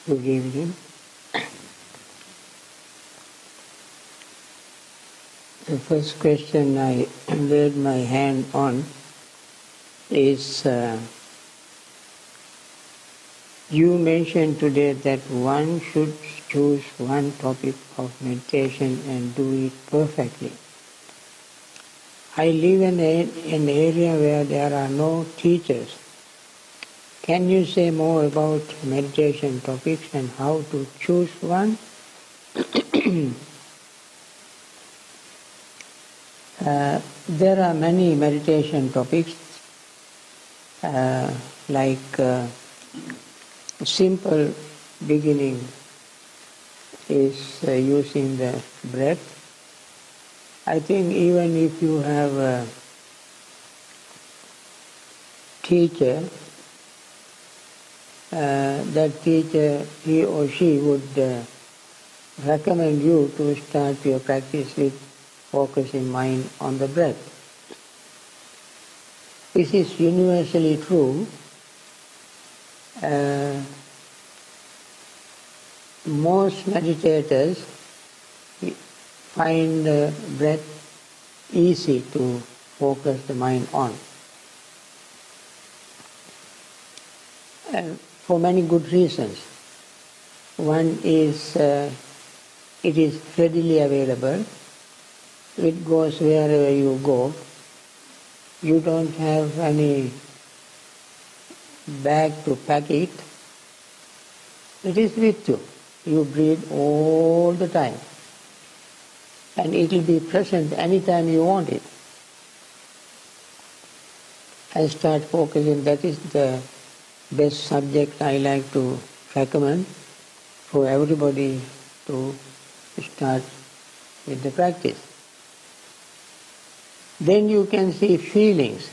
Good evening. The first question I laid my hand on is, you mentioned today that one should choose one topic of meditation and do it perfectly. I live in an area where there are no teachers. Can you say more about meditation topics and how to choose one? There are many meditation topics, like simple beginning is using the breath. I think even if you have a teacher, that teacher, he or she would recommend you to start your practice with focusing mind on the breath. This is universally true. Most meditators find the breath easy to focus the mind on. For many good reasons. One is it is readily available. It goes wherever you go. You don't have any bag to pack it. It is with you. You breathe all the time. And it will be present anytime you want it. And start focusing. That is the best subject I like to recommend for everybody to start with the practice. Then you can see feelings.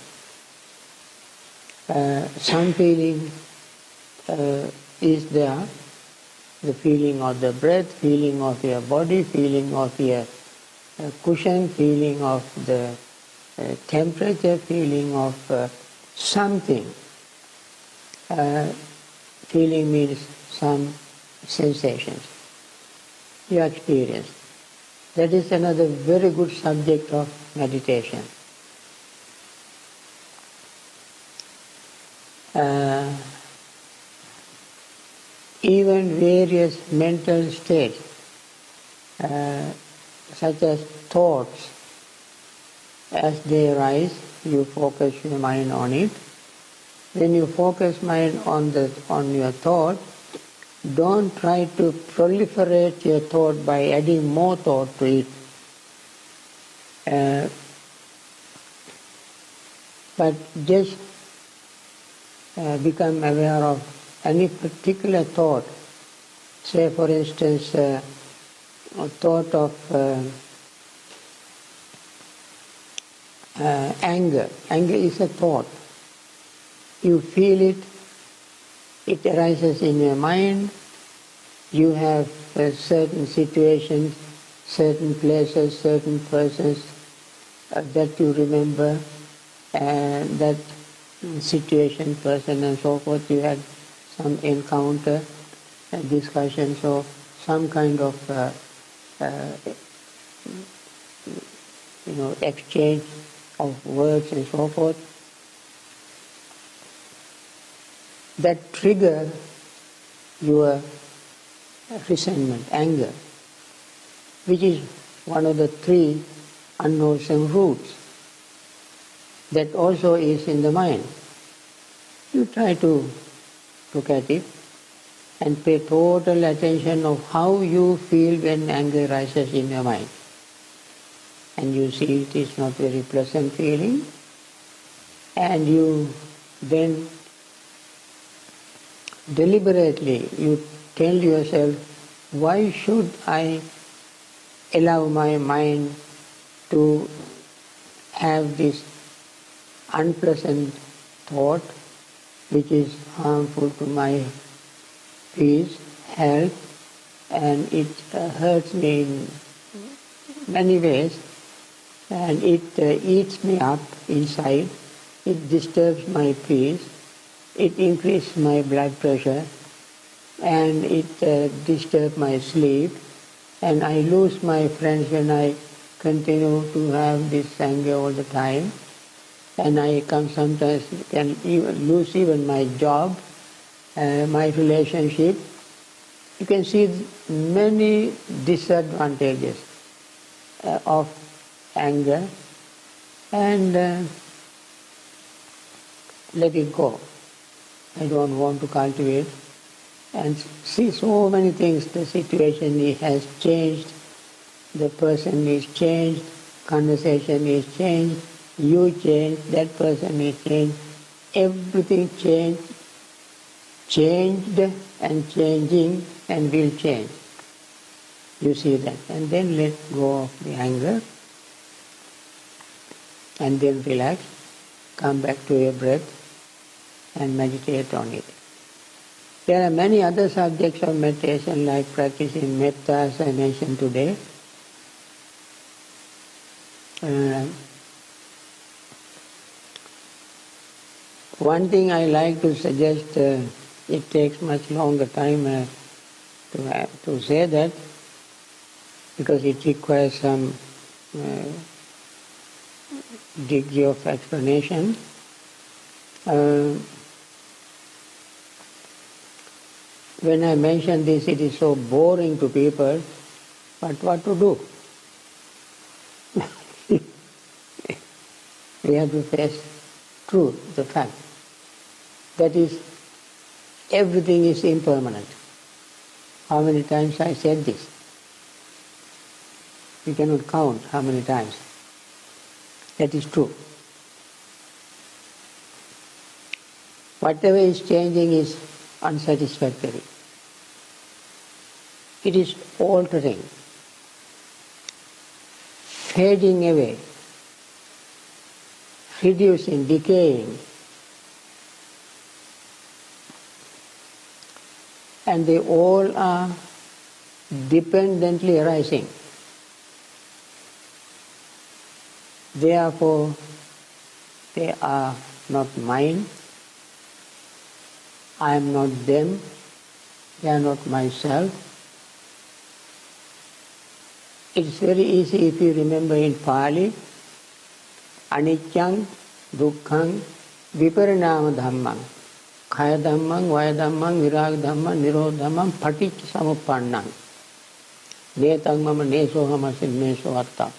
Some feeling is there, the feeling of the breath, feeling of your body, feeling of your cushion, feeling of the temperature, feeling of something. Feeling means some sensations you experience. That is another very good subject of meditation. Even various mental states, such as thoughts, as they arise, you focus your mind on it. When you focus mind on your thought, don't try to proliferate your thought by adding more thought to it. But just become aware of any particular thought. Say, for instance, a thought of anger. Anger is a thought. You feel it. It arises in your mind. You have certain situations, certain places, certain persons that you remember, and that situation, person, and so forth. You had some encounter, discussion, so some kind of exchange of words and so forth. That trigger your resentment, anger, which is one of the three unwholesome roots. That also is in the mind. You try to look at it and pay total attention of how you feel when anger rises in your mind. And you see it is not very pleasant feeling, and you then deliberately you tell yourself, why should I allow my mind to have this unpleasant thought which is harmful to my peace, health, and it hurts me in many ways, and it eats me up inside, it disturbs my peace, it increases my blood pressure, and it disturbs my sleep, and I lose my friends when I continue to have this anger all the time, and I sometimes can lose even my job, my relationship. You can see many disadvantages of anger, and let it go. I don't want to cultivate and see so many things. The situation has changed, the person is changed, conversation is changed, you changed, that person is changed, everything changed and changing and will change. You see that. And then let go of the anger, and then relax, come back to your breath and meditate on it. There are many other subjects of meditation, like practicing metta, as I mentioned today. One thing I like to suggest, it takes much longer time to say that, because it requires some degree of explanation. When I mention this, it is so boring to people, but what to do? We have to face truth, the fact. That is, everything is impermanent. How many times I said this? You cannot count how many times. That is true. Whatever is changing is unsatisfactory. It is altering, fading away, reducing, decaying. And they all are dependently arising. Therefore, they are not mine. I am not them. They are not myself. It is very easy if you remember in Pali, aniccaṃ, dukkhaṃ, viparināma dhammam, khaya dhammam, vaya dhammam, virāga dhammam, nirodha dhammam, paticca samuppannam, netaṃ mama neso hamasin meso atta,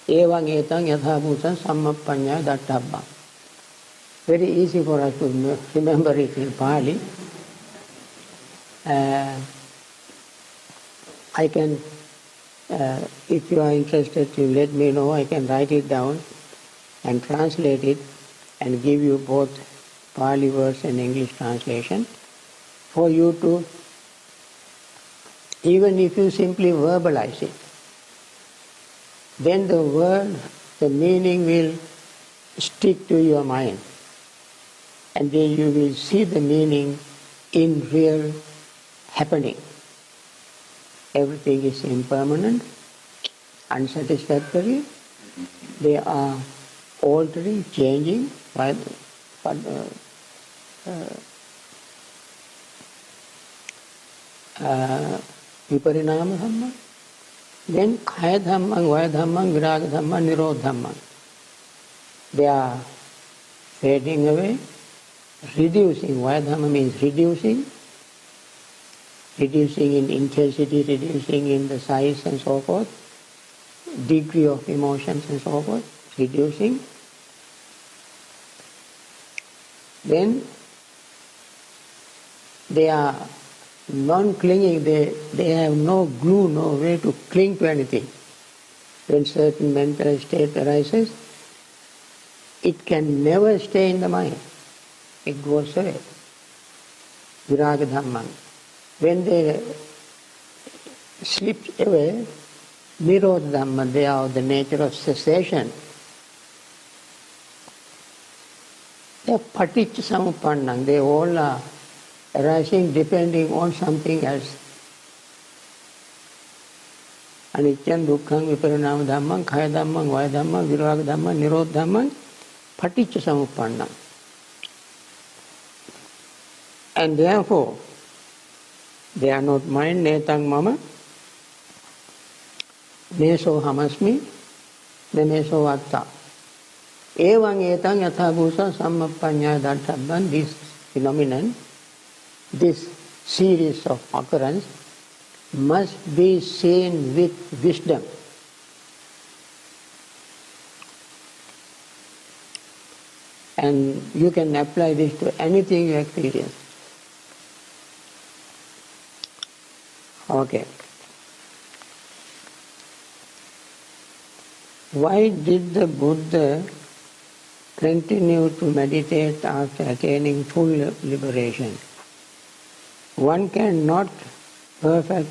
evaṃ etaṃ yatha bhūtaṃ sammappanyaya datthabbam. Very easy for us to remember it in Pali. I can, if you are interested, you let me know. I can write it down and translate it and give you both Pali words and English translation for you to, even if you simply verbalize it, then the word, the meaning will stick to your mind. And then you will see the meaning in real happening. Everything is impermanent, unsatisfactory. They are altering, changing. Viparināma dhamma. Then khaya dhammam, vaya dhammam, virāga dhammam, nirodha dhammam. They are fading away, reducing. Vaya dhamma means reducing in intensity, reducing in the size and so forth, degree of emotions and so forth, reducing. Then they are non-clinging, they have no glue, no way to cling to anything. When certain mental state arises, it can never stay in the mind. It goes away. Virāga dhammam. When they slip away, nirodha dhamma, they are of the nature of cessation. They are paticca samuppannam. They all are arising depending on something else. Aniccaṃ, dukkhaṃ, viparināma dhammam, khaya dhammam, vaya dhammam, virāga dhammam, nirodha dhammam, paticca samuppannam. And therefore, They are not mine, netang mama, neso hamasmi, nemeso vatta. Evang etang yathabhusa sammapanya databban, this phenomenon, this series of occurrence must be seen with wisdom. And you can apply this to anything you experience. Okay. Why did the Buddha continue to meditate after attaining full liberation? One cannot perfect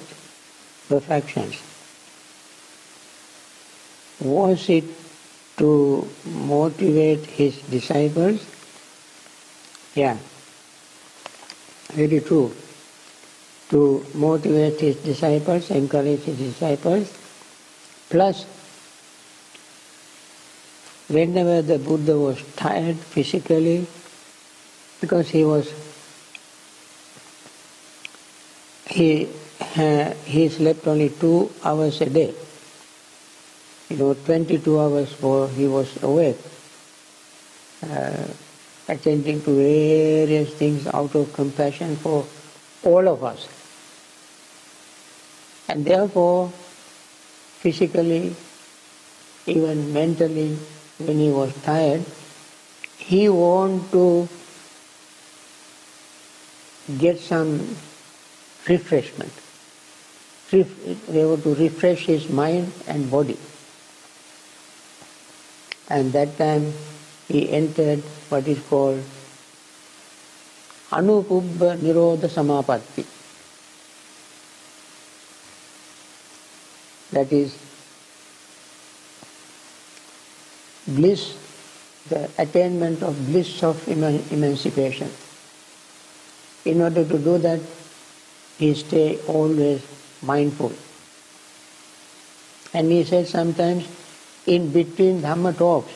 perfections. Was it to motivate his disciples? Yeah, very true. To motivate his disciples, encourage his disciples, plus whenever the Buddha was tired physically, because he slept only 2 hours a day. 22 hours for he was awake, attending to various things out of compassion for all of us. And therefore, physically, even mentally, when he was tired, he wanted to get some refreshment. They were to refresh his mind and body. And that time he entered what is called Anupubba Nirodha Samapatti. That is bliss, the attainment of bliss of emancipation. In order to do that, he stay always mindful. And he said sometimes in between Dhamma talks,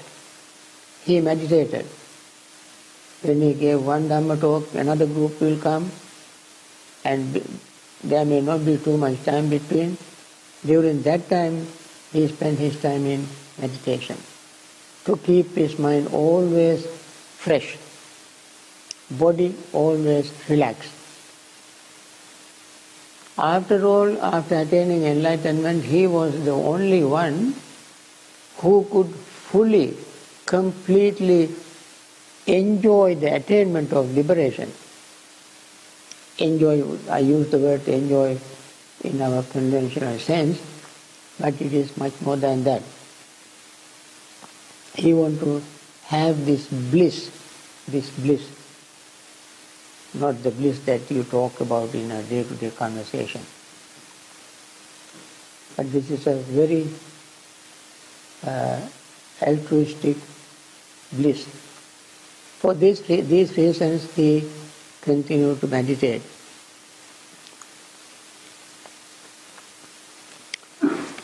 he meditated. When he gave one Dhamma talk, another group will come, and there may not be too much time between. During that time, he spent his time in meditation to keep his mind always fresh, body always relaxed. After all, after attaining enlightenment, he was the only one who could fully, completely enjoy the attainment of liberation. Enjoy, I use the word enjoy in our conventional sense, but it is much more than that. He wants to have this bliss, not the bliss that you talk about in a day-to-day conversation. But this is a very altruistic bliss. For these reasons, he continued to meditate.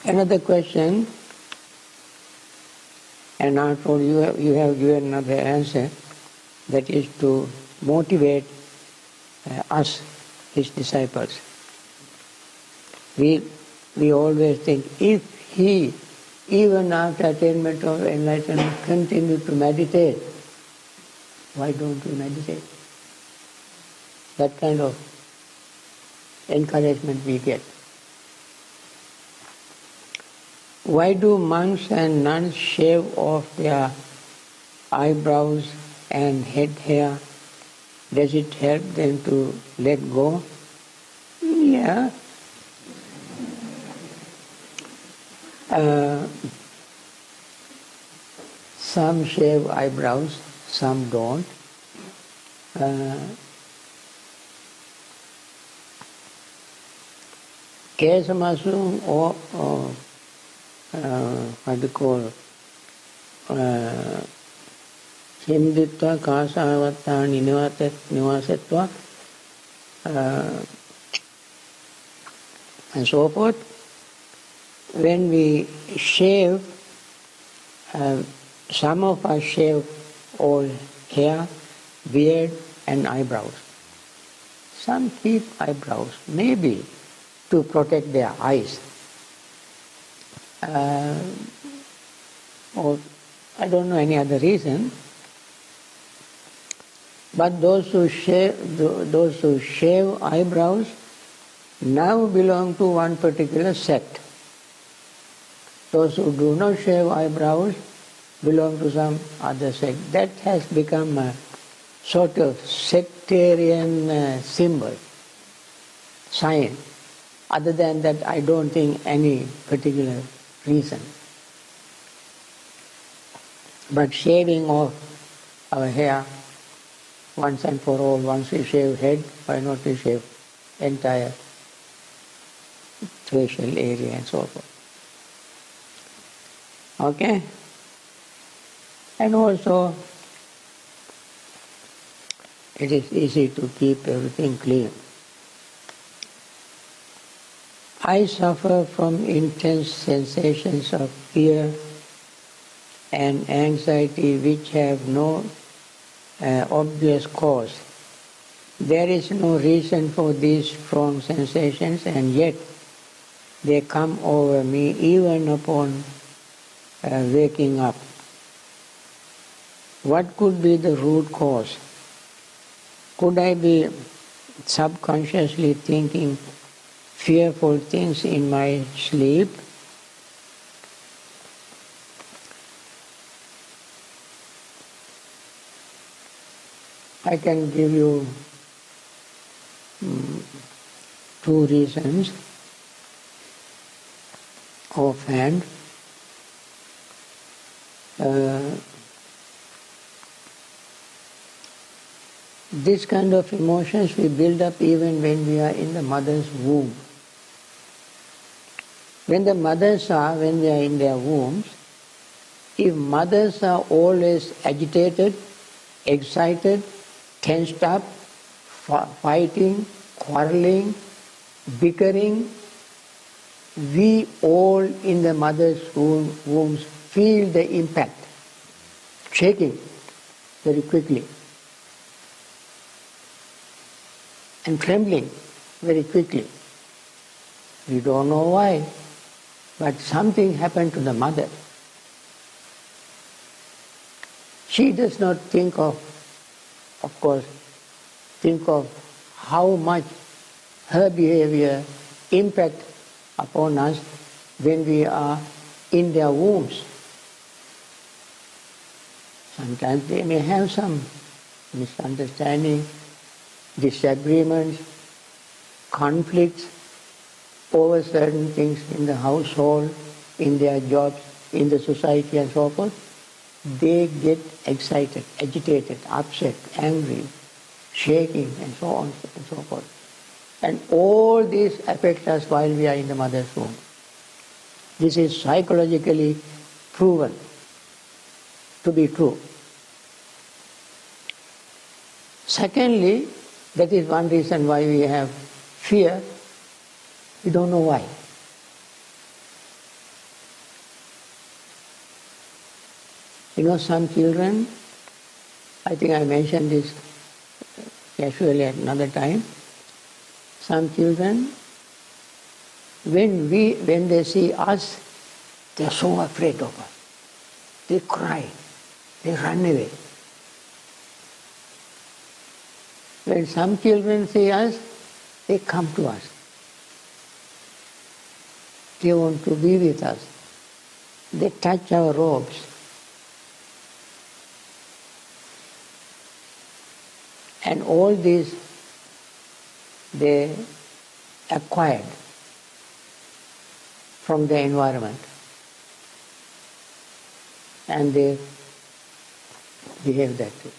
Another question, and after all you have given another answer, that is to motivate us, his disciples. We always think, if he, even after attainment of enlightenment, continued to meditate, why don't we meditate? That kind of encouragement we get. Why do monks and nuns shave off their eyebrows and head hair? Does it help them to let go? Yeah. Some shave eyebrows, some don't. Kesamasung or what do you call Himditva, Kasavatta, Nivasetva, and so forth. When we shave, some of us shave all hair, beard and eyebrows. some keep eyebrows, maybe to protect their eyes. Or I don't know any other reason. But those who shave eyebrows now belong to one particular sect. Those who do not shave eyebrows belong to some other sect. That has become a sort of sectarian symbol, sign. Other than that, I don't think any particular reason. But shaving off our hair once and for all, once we shave head, why not we shave entire facial area and so forth. Okay? And also, it is easy to keep everything clean. I suffer from intense sensations of fear and anxiety which have no obvious cause. There is no reason for these strong sensations, and yet they come over me even upon waking up. What could be the root cause? Could I be subconsciously thinking fearful things in my sleep? I can give you two reasons offhand. This kind of emotions we build up even when we are in the mother's womb. When the mothers are, when they are in their wombs, if mothers are always agitated, excited, tensed up, fighting, quarreling, bickering, we all in the mother's wombs feel the impact, shaking very quickly, and trembling very quickly. We don't know why, but something happened to the mother. She does not think of course, think of how much her behavior impact upon us when we are in their wombs. Sometimes they may have some misunderstanding, disagreements, conflicts over certain things in the household, in their jobs, in the society and so forth. They get excited, agitated, upset, angry, shaking and so on and so forth. And all this affects us while we are in the mother's womb. This is psychologically proven to be true. Secondly, that is one reason why we have fear. We don't know why. You know, some children, I think I mentioned this casually at another time, some children, when they see us, they are so afraid of us. They cry, they run away. When some children see us, they come to us. They want to be with us. They touch our robes. And all this they acquired from the environment. And they behave that way.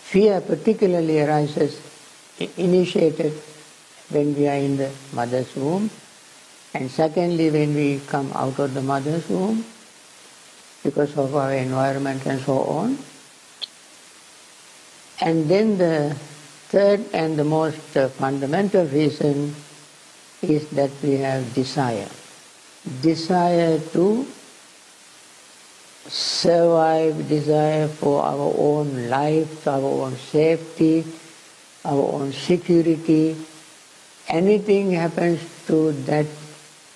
Fear particularly arises, initiated when we are in the mother's womb, and secondly when we come out of the mother's womb because of our environment and so on. And then the third and the most fundamental reason is that we have desire. Desire to survive, desire for our own life, our own safety, our own security. Anything happens to that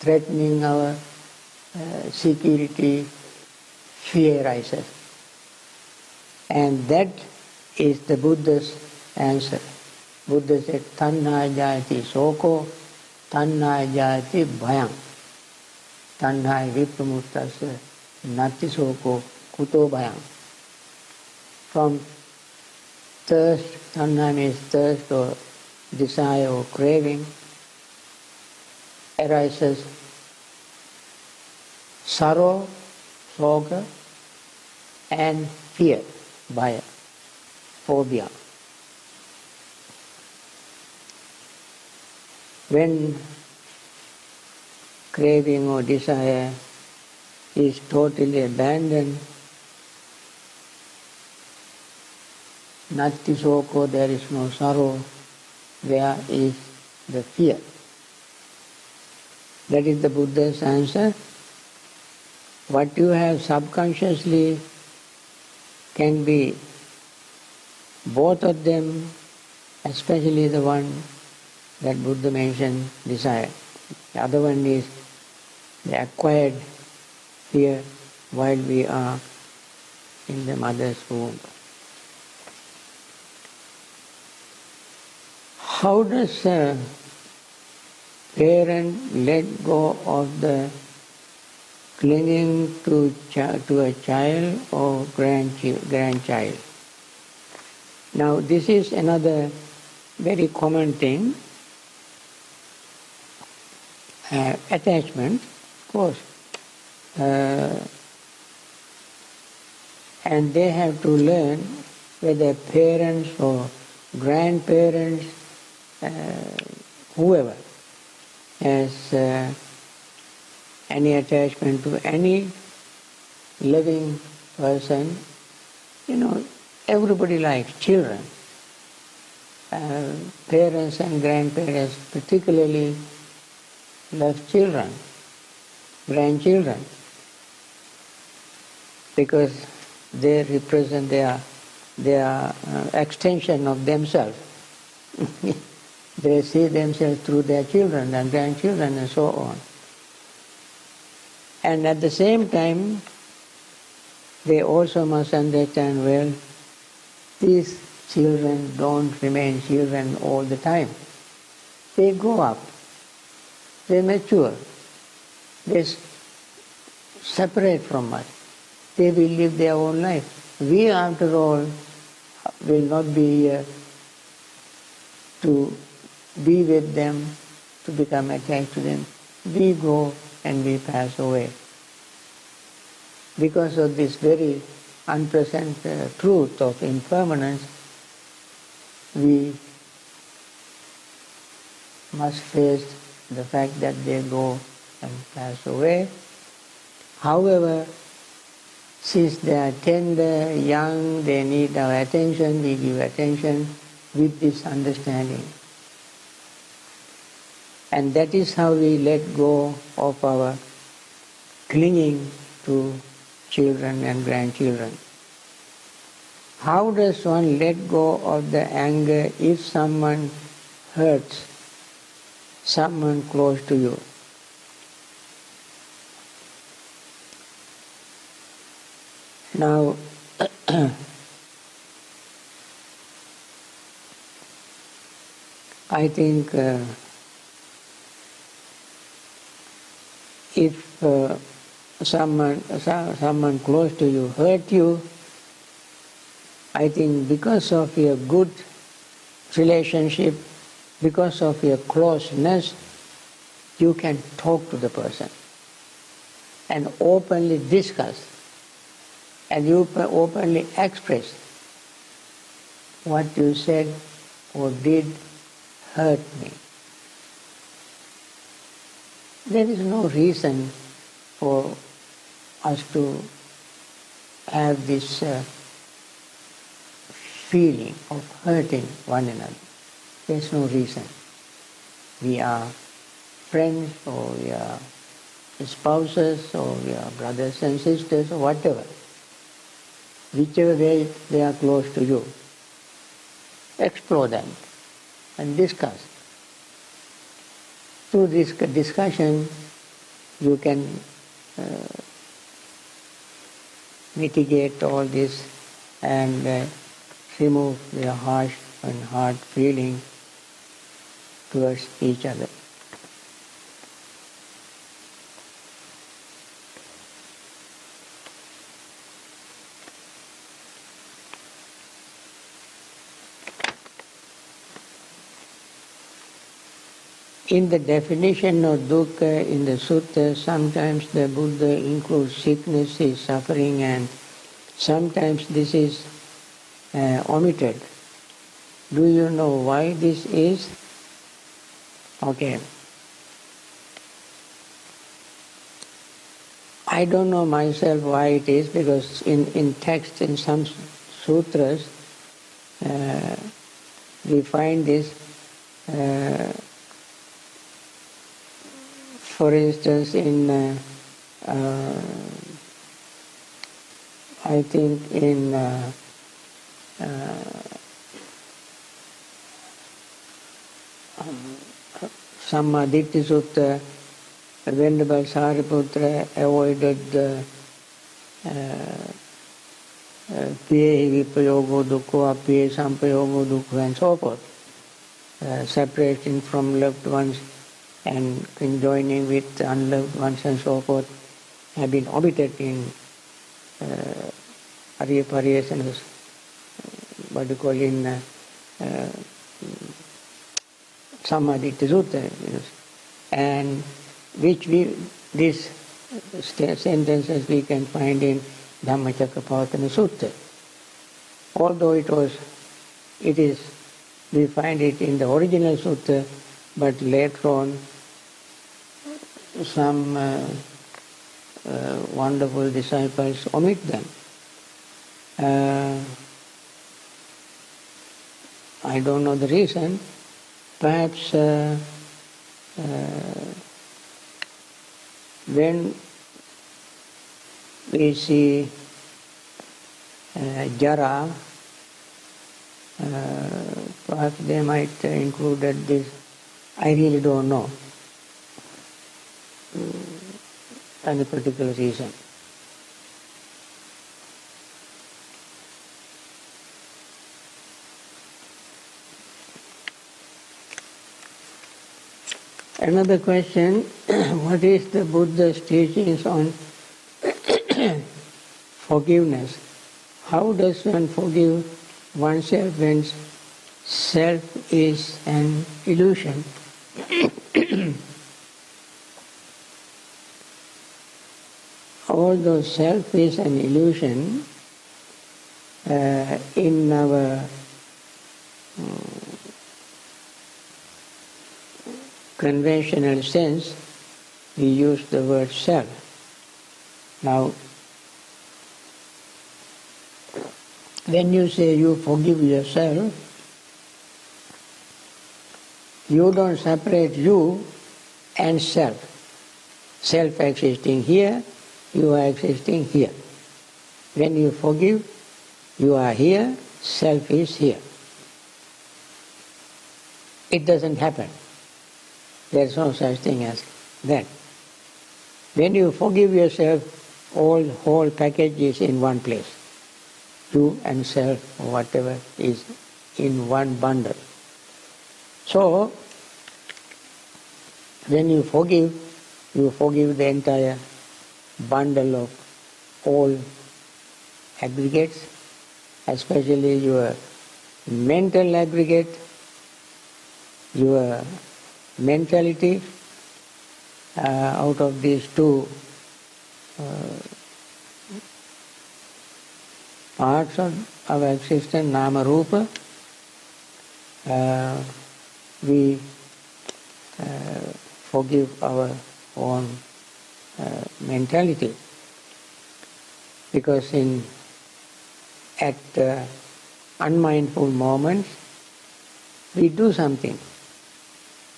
threatening our security, fear rises. And that is the Buddha's answer. Buddha said, Tanha jayati soko, tanha jayati bhayam. Tanha vipramuttasa nati soko kuto bhayam. From thirst, tanha means thirst or desire or craving, arises sorrow, soga, and fear, bhaya, phobia. When craving or desire is totally abandoned, nati soko, there is no sorrow, where is the fear? That is the Buddha's answer. What you have subconsciously can be both of them, especially the one that Buddha mentioned, desire. The other one is the acquired fear while we are in the mother's womb. How does a parent let go of the clinging to a child or grandchild? Now this is another very common thing. Attachment, of course. And they have to learn whether parents or grandparents, whoever has any attachment to any living person, everybody likes children. Parents and grandparents particularly love children, grandchildren, because they represent their extension of themselves. They see themselves through their children and grandchildren and so on. And at the same time, they also must understand, well, these children don't remain children all the time. They grow up. They mature. They separate from us. They will live their own life. We, after all, will not be here to be with them, to become attached to them. We go and we pass away. Because of this very unpleasant truth of impermanence, we must face the fact that they go and pass away. However, since they are tender, young, they need our attention, we give attention with this understanding. And that is how we let go of our clinging to children and grandchildren. How does one let go of the anger if someone hurts someone close to you? Now, I think if someone close to you hurt you, I think because of your good relationship, because of your closeness, you can talk to the person and openly discuss, and you openly express what you said or did hurt me. There is no reason for us to have this feeling of hurting one another. There is no reason. We are friends, or we are spouses, or we are brothers and sisters, or whatever. Whichever way they are close to you, explore them. and discuss. Through this discussion, you can mitigate all this and remove the harsh and hard feeling towards each other. In the definition of dukkha in the sutta, sometimes the Buddha includes sickness, suffering, and sometimes this is omitted. Do you know why this is? Okay. I don't know myself why it is, because in text, in some sutras, we find this. For instance, in I think in Sammaditthi Sutta, Venerable Sariputra avoided the piye vipayogo dukkha, piye sampayogo dukkha, and so forth. Separation from loved ones and conjoining with unloved ones and so forth have been omitted in Arya Pariyasanas, what you call in Sammaditthi Sutta, and which these sentences we can find in Dhammacakkappavattana Sutta. Although we find it in the original sutta, but later on some wonderful disciples omit them. I don't know the reason. Perhaps when we see jara, perhaps they might included this. I really don't know any particular reason. Another question, what is the Buddha's teachings on forgiveness? How does one forgive oneself when self is an illusion? Although self is an illusion, in our conventional sense, we use the word self. Now, when you say you forgive yourself, you don't separate you and self. Self existing here, you are existing here. When you forgive, you are here, self is here. It doesn't happen. There is no such thing as that. When you forgive yourself, whole package is in one place. You and self, or whatever, is in one bundle. So, when you forgive the entire bundle of all aggregates, especially your mental aggregate, your mentality. Out of these two parts of our existence, nama rupa, we forgive our own mentality, because at unmindful moments we do something.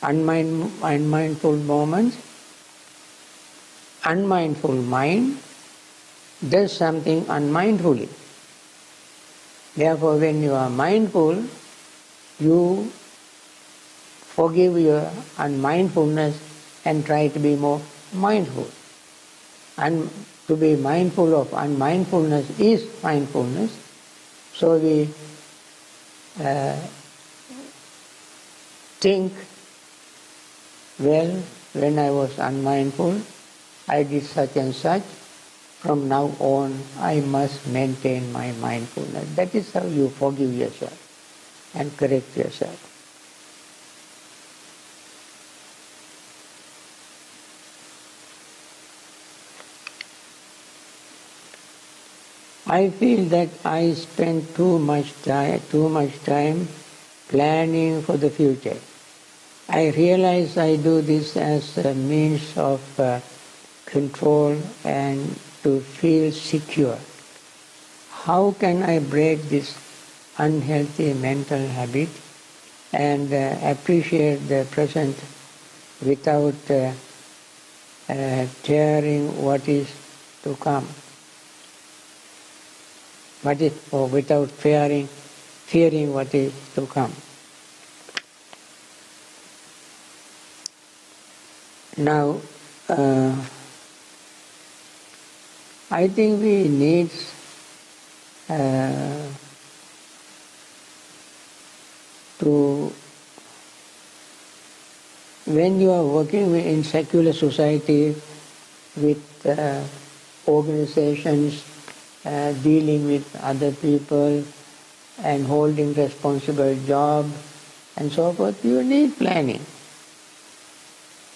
Unmindful moments, unmindful mind does something unmindfully. Therefore, when you are mindful, you forgive your unmindfulness and try to be more mindful. And to be mindful of unmindfulness is mindfulness. So we think, well, when I was unmindful, I did such and such. From now on, I must maintain my mindfulness. That is how you forgive yourself and correct yourself. I feel that I spend too much time planning for the future. I realize I do this as a means of control and to feel secure. How can I break this unhealthy mental habit and appreciate the present without tearing what is to come? Or without fearing what is to come. Now, I think we need to, when you are working in secular society with organizations, dealing with other people and holding responsible job and so forth, you need planning.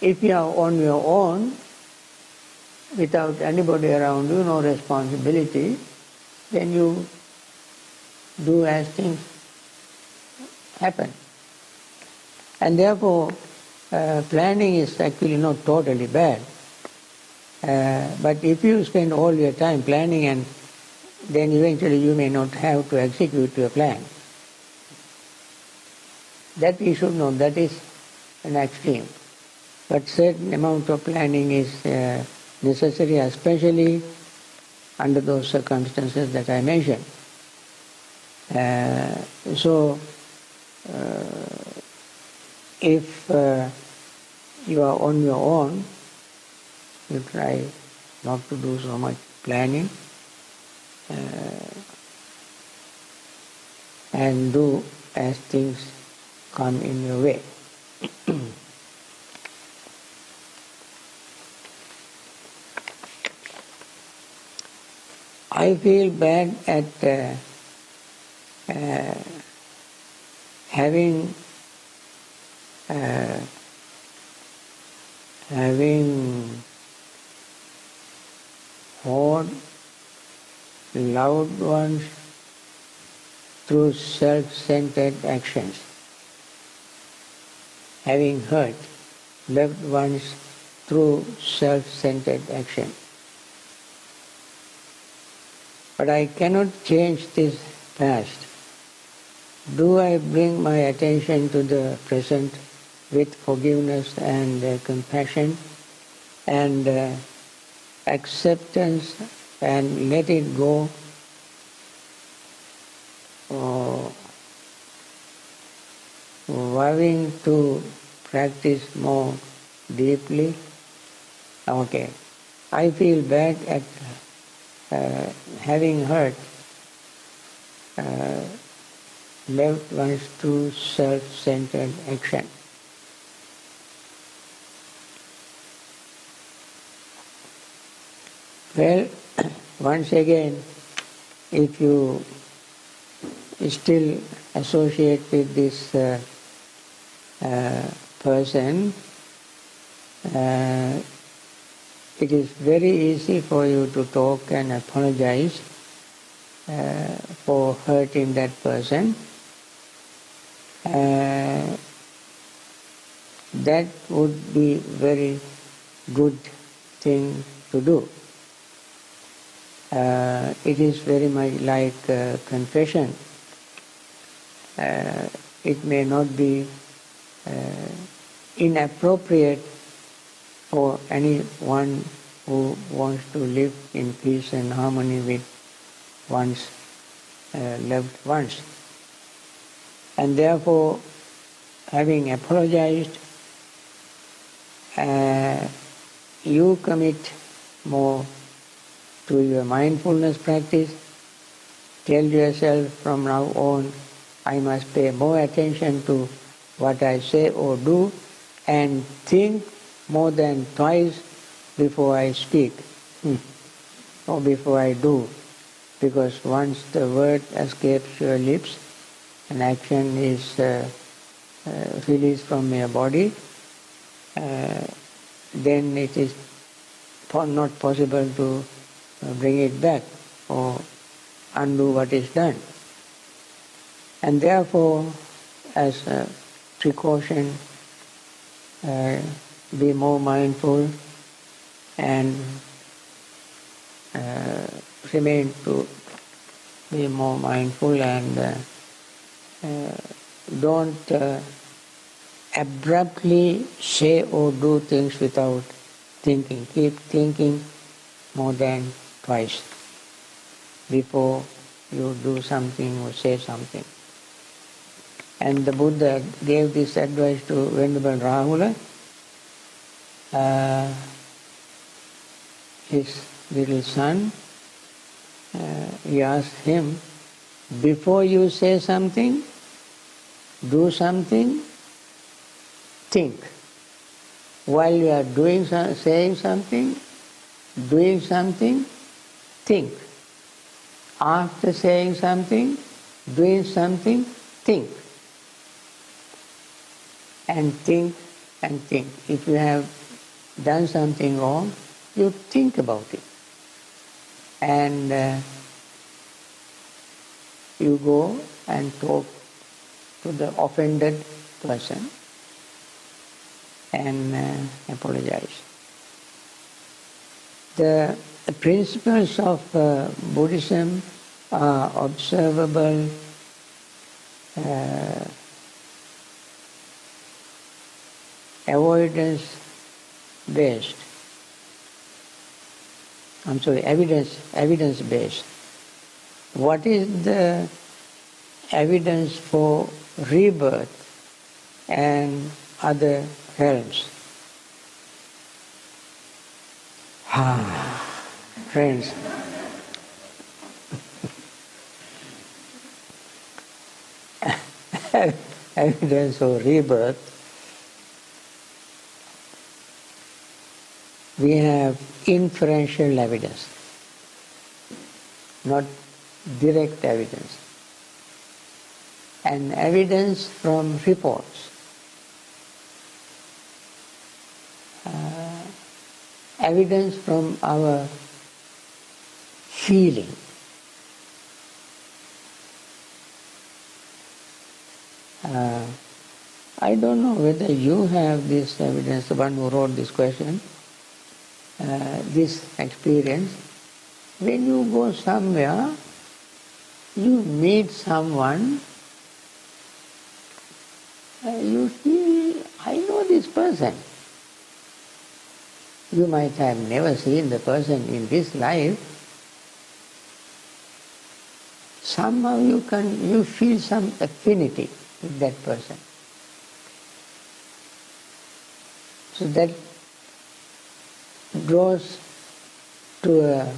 If you are on your own, without anybody around you, no responsibility, then you do as things happen. And therefore, planning is actually not totally bad. But if you spend all your time planning, and then eventually you may not have to execute your plan. That we should know, that is an extreme. But certain amount of planning is necessary, especially under those circumstances that I mentioned. So, if you are on your own, you try not to do so much planning and do as things come in your way. I feel bad at having hurt loved ones through self-centered actions. Having hurt loved ones through self-centered action. But I cannot change this past. Do I bring my attention to the present with forgiveness and compassion and acceptance and let it go? Or vowing to practice more deeply? Okay. I feel bad at having hurt loved ones through self-centered action. Well, once again, if you still associate with this person, it is very easy for you to talk and apologize for hurting that person. That would be very good thing to do. It is very much like confession. It may not be inappropriate for anyone who wants to live in peace and harmony with one's loved ones. And therefore, having apologized, you commit more to your mindfulness practice. Tell yourself from now on, I must pay more attention to what I say or do and think more than twice before I speak or before I do. Because once the word escapes your lips, an action is released from your body, then it is not possible to bring it back or undo what is done. And therefore, as a precaution, be more mindful and remain to be more mindful and don't abruptly say or do things without thinking. Keep thinking more than twice before you do something or say something. And the Buddha gave this advice to Venerable Rahula. His little son, he asked him, before you say something, do something, think. While you are saying something, doing something, think. After saying something, doing something, think. And think and think. If you have done something wrong, you think about it. And you go and talk to the offended person and apologize. The principles of Buddhism are observable, evidence-based. Evidence-based. What is the evidence for rebirth and other realms? Friends, evidence for rebirth, we have inferential evidence, not direct evidence, and evidence from reports, evidence from our feeling. I don't know whether you have this evidence, the one who wrote this question, this experience. When you go somewhere, you meet someone, you feel, I know this person. You might have never seen the person in this life. Somehow you feel some affinity with that person. So that draws to an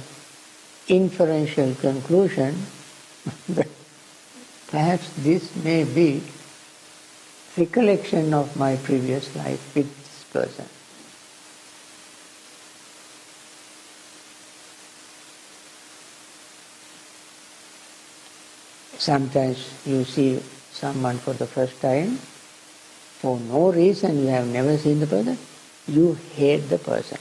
inferential conclusion that perhaps this may be recollection of my previous life with this person. Sometimes you see someone for the first time, for no reason, you have never seen the person, you hate the person.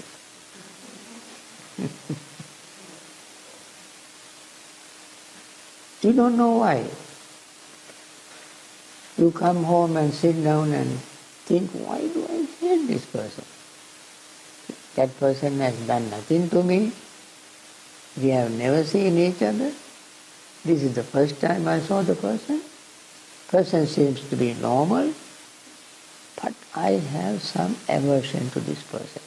You don't know why. You come home and sit down and think, why do I hate this person? That person has done nothing to me. We have never seen each other. This is the first time I saw the person. Person seems to be normal, but I have some aversion to this person.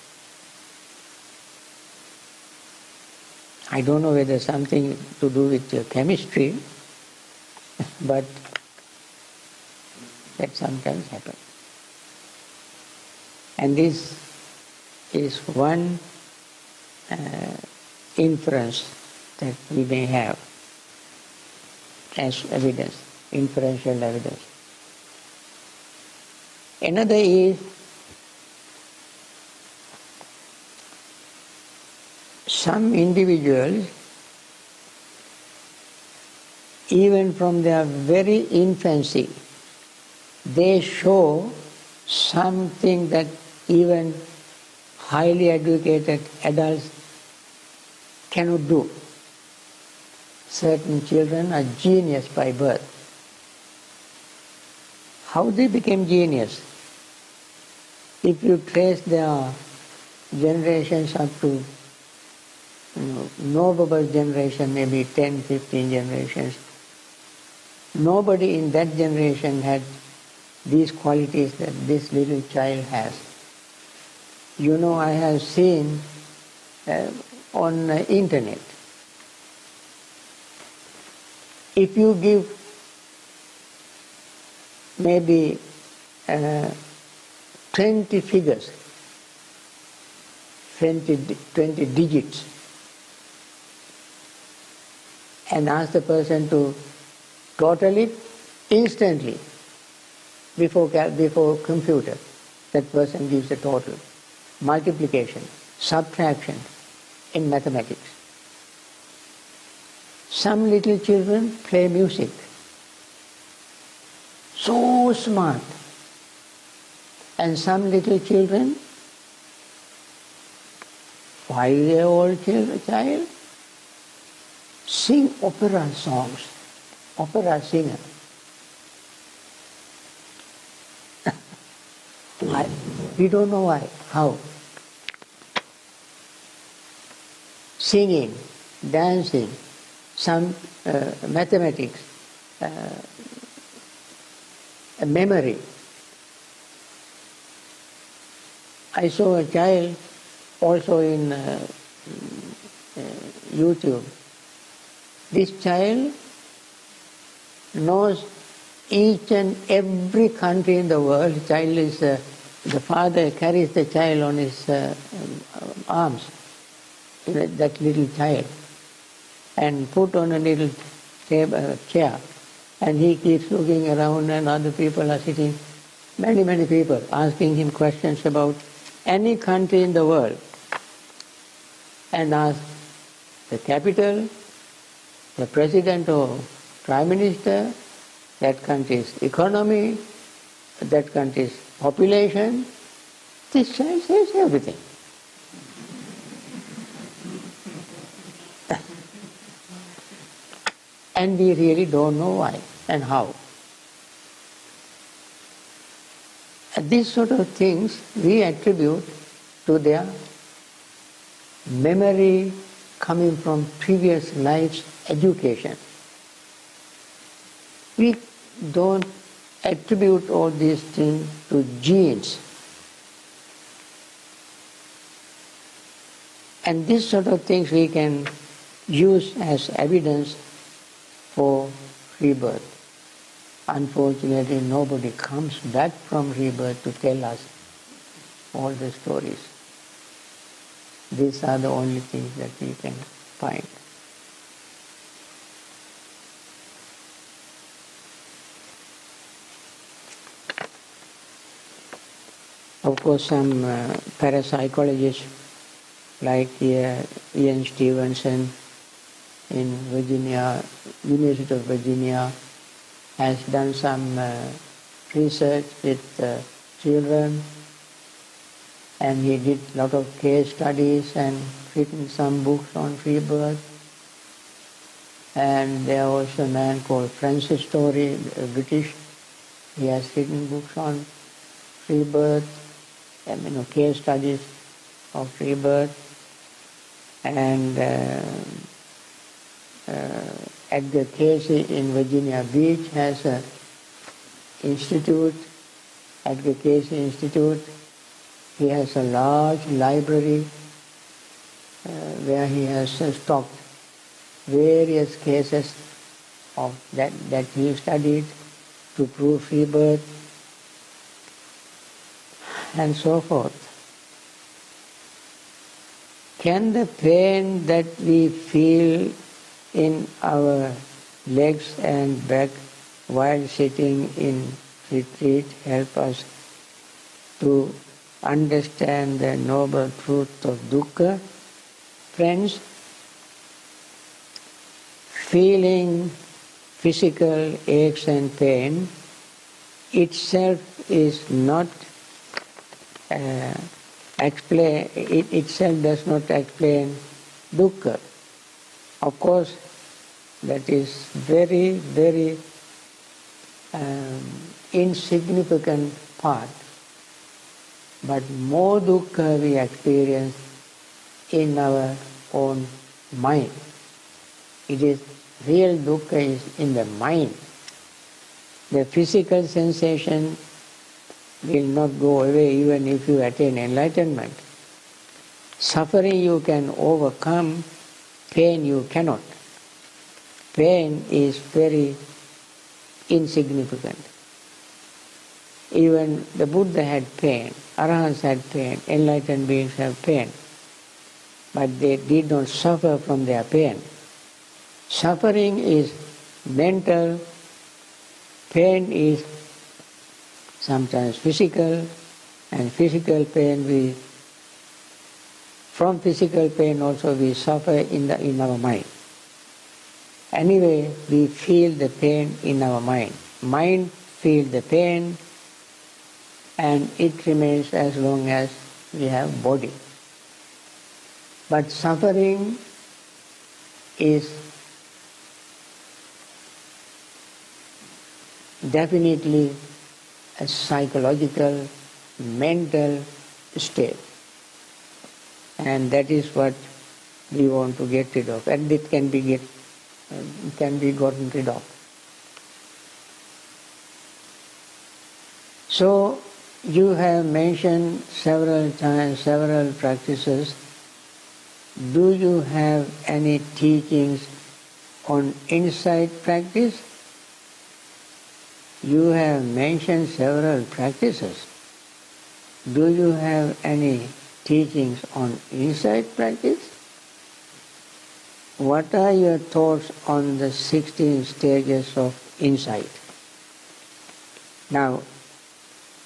I don't know whether something to do with your chemistry, but that sometimes happens. And this is one inference that we may have as evidence, inferential evidence. Another is some individuals, even from their very infancy, they show something that even highly educated adults cannot do. Certain children are genius by birth. How they became genius? If you trace their generations up to knowable generation, maybe 10, 15 generations, nobody in that generation had these qualities that this little child has. I have seen on the internet, if you give maybe 20 figures, 20 digits, and ask the person to total it instantly before computer, that person gives the total. Multiplication, subtraction in mathematics. Some little children play music. So smart. And some little children, 5-year-old child, sing opera songs, opera singer. We don't know why, how. Singing, dancing, some mathematics, memory. I saw a child also in YouTube. This child knows each and every country in the world. The child is, the father carries the child on his arms, that little child, and put on a little chair, and he keeps looking around, and other people are sitting, many people, asking him questions about any country in the world, and ask the capital, the president or prime minister, that country's economy, that country's population. This child says everything. And we really don't know why and how. And these sort of things we attribute to their memory coming from previous life's education. We don't attribute all these things to genes. And these sort of things we can use as evidence for rebirth. Unfortunately, nobody comes back from rebirth to tell us all the stories. These are the only things that we can find. Of course, some parapsychologists like Ian Stevenson in Virginia, University of Virginia, has done some research with children, and he did a lot of case studies and written some books on rebirth. And there was a man called Francis Story, British. He has written books on rebirth, case studies of rebirth. And Edgar Cayce in Virginia Beach has an institute, Edgar Cayce Institute. He has a large library where he has stocked various cases of that he studied to prove rebirth. and so forth. Can the pain that we feel in our legs and back while sitting in retreat help us to understand the noble truth of dukkha? Friends, feeling physical aches and pain itself is not it itself does not explain dukkha. Of course, that is very, very insignificant part. But more dukkha we experience in our own mind. It is real dukkha is in the mind. The physical sensation will not go away even if you attain enlightenment. Suffering you can overcome, pain you cannot. Pain is very insignificant. Even the Buddha had pain, Arahants had pain, enlightened beings have pain, but they did not suffer from their pain. Suffering is mental, pain is sometimes physical, and physical pain from physical pain also we suffer in our mind. Anyway, we feel the pain in our mind. Mind feels the pain, and it remains as long as we have body. But suffering is definitely a psychological, mental state. And that is what we want to get rid of. And it can be gotten rid of. So, you have mentioned several times, several practices. Do you have any teachings on insight practice? You have mentioned several practices. Do you have any teachings on insight practice? What are your thoughts on the 16 stages of insight? Now,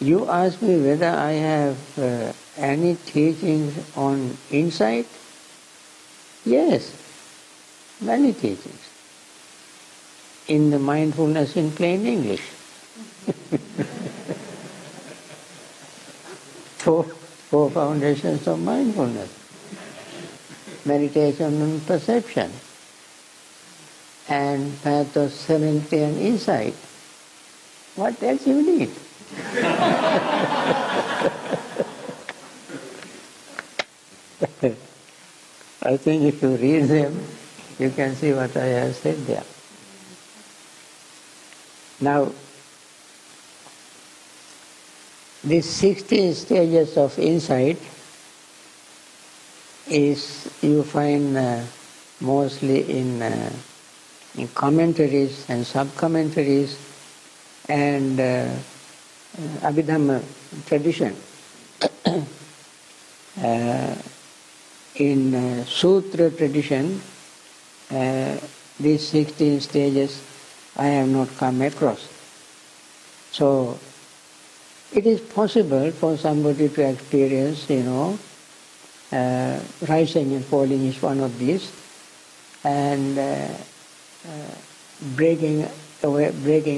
you ask me whether I have any teachings on insight? Yes, many teachings. In the mindfulness in plain English. Four foundations of mindfulness. Meditation and perception. And path of serenity and insight. What else you need? I think if you read them, you can see what I have said there. Now, these 16 stages of insight is you find mostly in commentaries and sub-commentaries and Abhidhamma tradition. In Sutra tradition, these 16 stages I have not come across. So, it is possible for somebody to experience, rising and falling is one of these, and breaking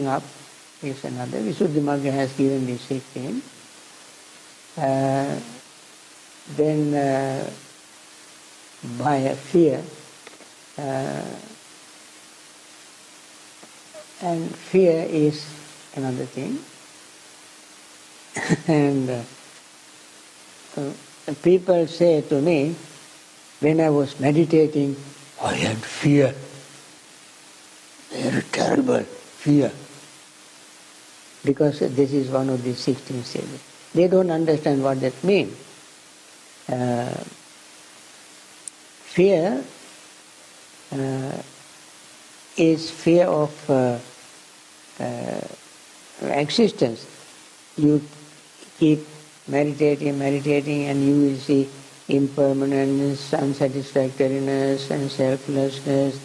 up is another. Visuddhimagga has given these 16. Then by fear, and fear is another thing. And people say to me, when I was meditating, I had fear, very terrible fear, because this is one of the 16 stages. They don't understand what that means. Fear is fear of existence. You keep meditating, and you will see impermanence, unsatisfactoriness, and selflessness,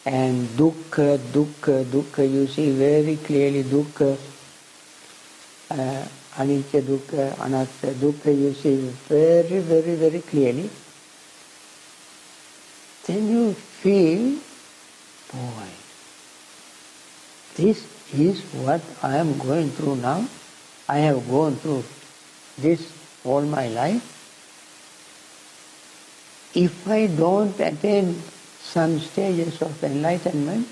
and dukkha, you see very clearly dukkha, anicca dukkha, anatta dukkha, you see very clearly. Then you feel, boy, this is what I am going through now. I have gone through this all my life. If I don't attain some stages of enlightenment,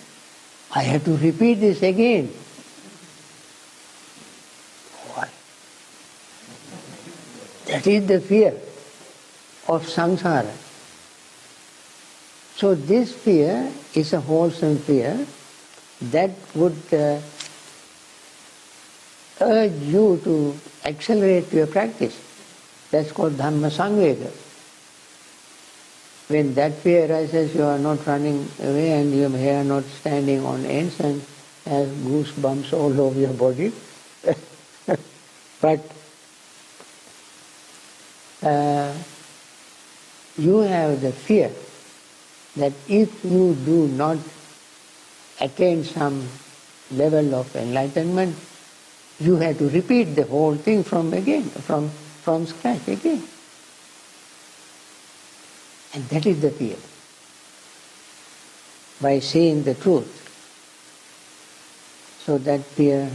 I have to repeat this again. Why? That is the fear of samsara. So this fear is a wholesome fear that would urge you to accelerate your practice. That's called Dhamma Samvega. When that fear arises, you are not running away and your hair not standing on ends and has goosebumps all over your body. But you have the fear that if you do not attain some level of enlightenment, you have to repeat the whole thing from scratch again. And that is the fear. By seeing the truth, so that fear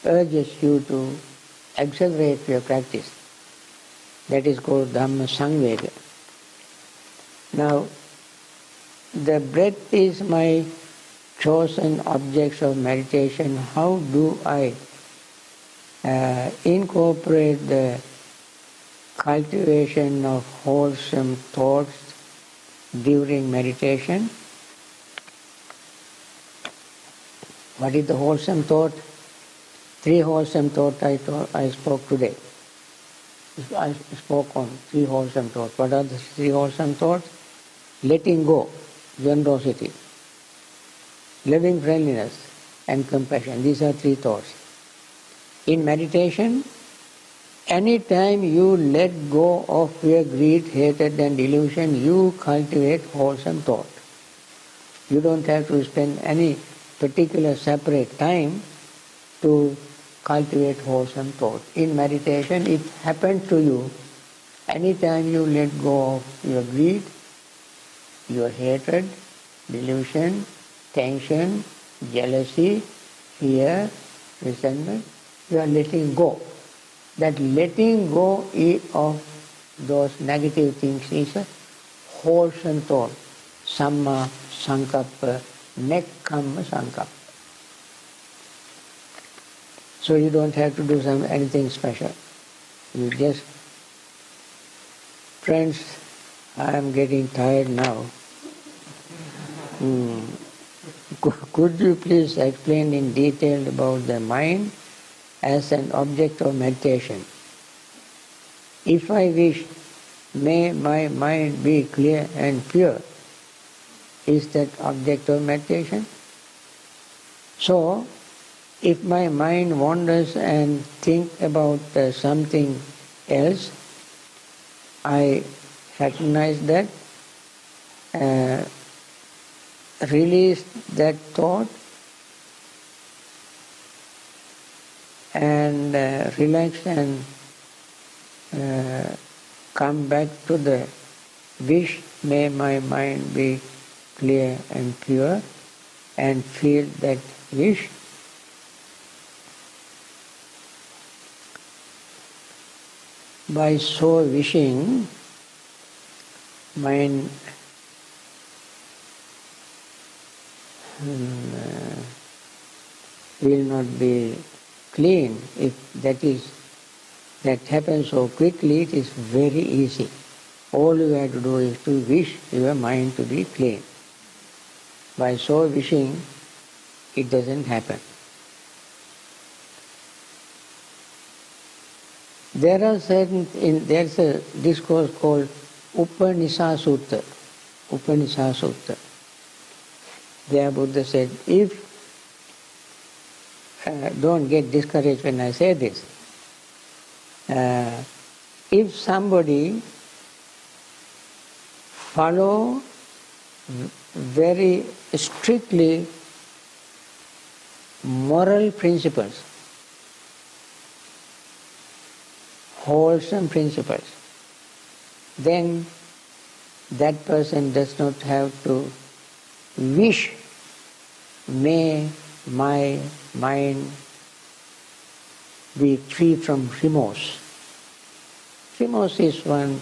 urges you to accelerate your practice. That is called Dhamma Samvega. Now, the breath is my chosen objects of meditation. How do I incorporate the cultivation of wholesome thoughts during meditation? What is the wholesome thought? 3 wholesome thoughts I spoke today. I spoke on 3 wholesome thoughts. What are the 3 wholesome thoughts? Letting go, generosity, loving friendliness, and compassion. These are 3 thoughts. In meditation, any time you let go of fear, greed, hatred, and delusion, you cultivate wholesome thought. You don't have to spend any particular separate time to cultivate wholesome thought. In meditation, it happens to you any time you let go of your greed, your hatred, delusion, tension, jealousy, fear, resentment, you are letting go. That letting go of those negative things is a wholesome thought. Samma sankappa, nekkamma sankappa. So you don't have to do anything special. You just, friends, I am getting tired now. Could you please explain in detail about the mind as an object of meditation? If I wish, may my mind be clear and pure. Is that object of meditation? So, if my mind wanders and think about something else, I recognize that, release that thought, and relax and come back to the wish, may my mind be clear and pure, and feel that wish. By so wishing, mind will not be clean. If that happens so quickly, it is very easy. All you have to do is to wish your mind to be clean. By so wishing, it doesn't happen. There's a discourse called Upanishad Sutta. Upanishad Sutta. There Buddha said, if don't get discouraged when I say this. If somebody follow very strictly moral principles, wholesome principles, then that person does not have to wish, may my mind be free from remorse. Remorse is one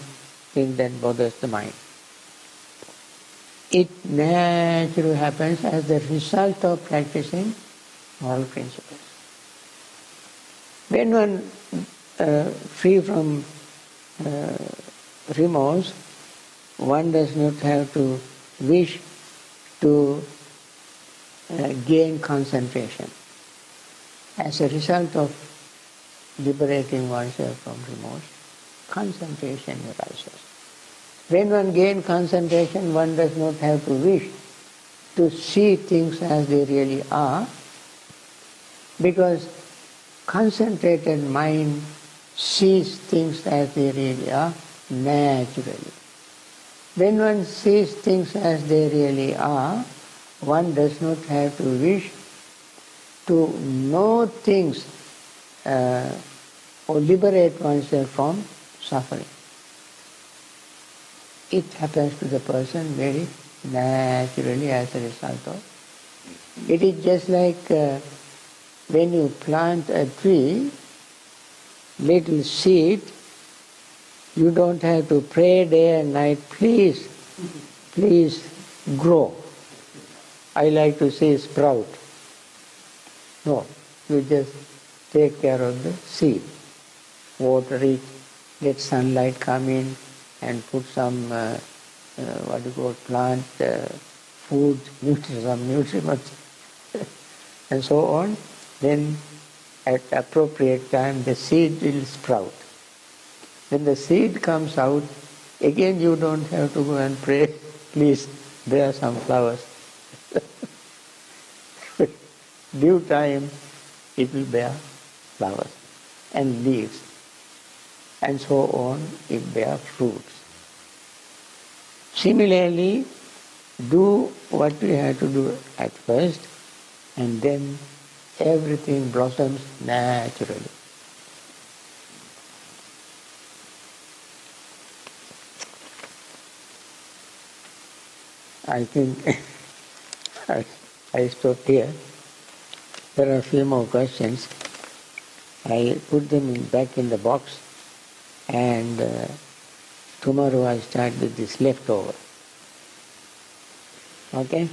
thing that bothers the mind. It naturally happens as the result of practicing moral principles. When one free from remorse, one does not have to wish to gain concentration. As a result of liberating oneself from remorse, concentration arises. When one gains concentration, one does not have to wish to see things as they really are, because concentrated mind sees things as they really are naturally. When one sees things as they really are, one does not have to wish to know things or liberate oneself from suffering. It happens to the person very naturally as a result of. It is just like when you plant a tree, little seed, you don't have to pray day and night, please grow. I like to say sprout. No, you just take care of the seed, water it, let sunlight come in, and put some plant food, some nutriments, and so on. Then at appropriate time the seed will sprout. When the seed comes out, again you don't have to go and pray, please bear some flowers. Due time it will bear flowers and leaves, and so on, it bears fruits. Similarly, do what we have to do at first, and then everything blossoms naturally. I think I stop here. There are a few more questions. I put them back in the box, and tomorrow I start with this leftover. Okay?